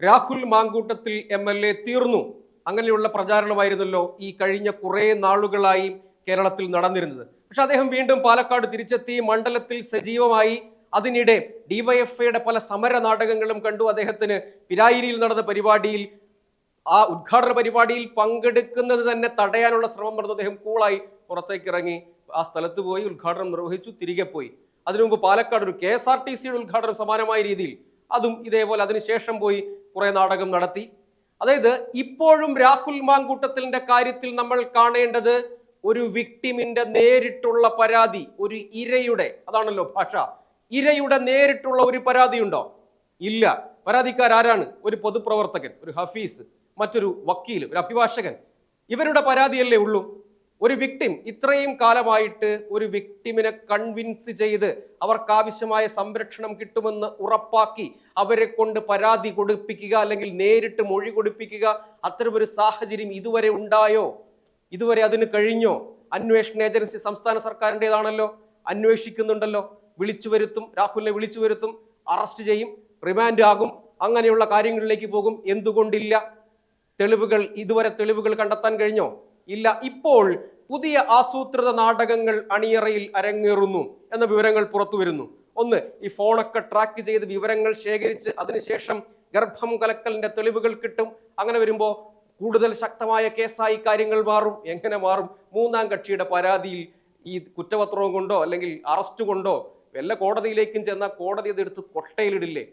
Rahul Mamkootathil MLA തീർന്നു, അങ്ങനെയുള്ള പ്രചാരണമായിരുന്നല്ലോ ഈ കഴിഞ്ഞ കുറേ നാളുകളായി കേരളത്തിൽ നടന്നിരുന്നത്. പക്ഷെ അദ്ദേഹം വീണ്ടും പാലക്കാട് തിരിച്ചെത്തി, മണ്ഡലത്തിൽ സജീവമായി. അതിനിടെ ഡിവൈഎഫ്ഐയുടെ പല സമര നാടകങ്ങളും കണ്ടു. അദ്ദേഹത്തിന് പിരായിരിയിൽ നടന്ന പരിപാടിയിൽ, ആ ഉദ്ഘാടന പരിപാടിയിൽ പങ്കെടുക്കുന്നത് തന്നെ തടയാനുള്ള ശ്രമം നടന്നു. അദ്ദേഹം കൂളായി പുറത്തേക്ക് ഇറങ്ങി, ആ സ്ഥലത്ത് പോയി ഉദ്ഘാടനം നിർവഹിച്ചു, തിരികെ പോയി. അതിനു മുമ്പ് പാലക്കാട് ഒരു KSRTCയുടെ ഉദ്ഘാടനം സമാനമായ രീതിയിൽ, അതും ഇതേപോലെ അതിനുശേഷം പോയി കുറെ നാടകം നടത്തി. അതായത് ഇപ്പോഴും രാഹുൽ മാങ്കൂട്ടത്തിന്റെ കാര്യത്തിൽ നമ്മൾ കാണേണ്ടത് ഒരു വിക്ടിമിന്റെ നേരിട്ടുള്ള പരാതി, ഒരു ഇരയുടെ, അതാണല്ലോ ഭാഷ, ഇരയുടെ നേരിട്ടുള്ള ഒരു പരാതി ഉണ്ടോ? ഇല്ല. പരാതിക്കാരാരാണ്? ഒരു പൊതുപ്രവർത്തകൻ, ഒരു ഹഫീസ്, മറ്റൊരു വക്കീൽ, ഒരു അഭിഭാഷകൻ. ഇവരുടെ പരാതിയല്ലേ ഉള്ളൂ. ഒരു വിക്ടിം ഇത്രയും കാലമായിട്ട് ഒരു വിക്ടിമിനെ കൺവിൻസ് ചെയ്ത് അവർക്കാവശ്യമായ സംരക്ഷണം കിട്ടുമെന്ന് ഉറപ്പാക്കി അവരെ കൊണ്ട് പരാതി കൊടുപ്പിക്കുക, അല്ലെങ്കിൽ നേരിട്ട് മൊഴി കൊടുപ്പിക്കുക, അത്തരമൊരു സാഹചര്യം ഇതുവരെ ഉണ്ടായോ? ഇതുവരെ അതിന് കഴിഞ്ഞോ? അന്വേഷണ ഏജൻസി സംസ്ഥാന സർക്കാരിൻ്റെതാണല്ലോ, അന്വേഷിക്കുന്നുണ്ടല്ലോ. വിളിച്ചു വരുത്തും, രാഹുലിനെ വിളിച്ചു വരുത്തും, അറസ്റ്റ് ചെയ്യും, റിമാൻഡ് ആകും, അങ്ങനെയുള്ള കാര്യങ്ങളിലേക്ക് പോകും. എന്തുകൊണ്ടില്ല? ഇതുവരെ തെളിവുകൾ കണ്ടെത്താൻ കഴിഞ്ഞോ? ഇല്ല. ഇപ്പോൾ പുതിയ ആസൂത്രിത നാടകങ്ങൾ അണിയറയിൽ അരങ്ങേറുന്നു എന്ന വിവരങ്ങൾ പുറത്തു വരുന്നു. ഒന്ന്, ഈ ഫോണൊക്കെ ട്രാക്ക് ചെയ്ത് വിവരങ്ങൾ ശേഖരിച്ച് അതിനുശേഷം ഗർഭം കലക്കലിന്റെ തെളിവുകൾ കിട്ടും. അങ്ങനെ വരുമ്പോൾ കൂടുതൽ ശക്തമായ കേസായി കാര്യങ്ങൾ മാറും. എങ്ങനെ മാറും? മൂന്നാം കക്ഷിയുടെ പരാതിയിൽ ഈ കുറ്റപത്രവും കൊണ്ടോ അല്ലെങ്കിൽ അറസ്റ്റ് കൊണ്ടോ വല്ല കോടതിയിലേക്കും ചെന്നാൽ കോടതി അതെടുത്ത് കൊട്ടയിലിടില്ലേ?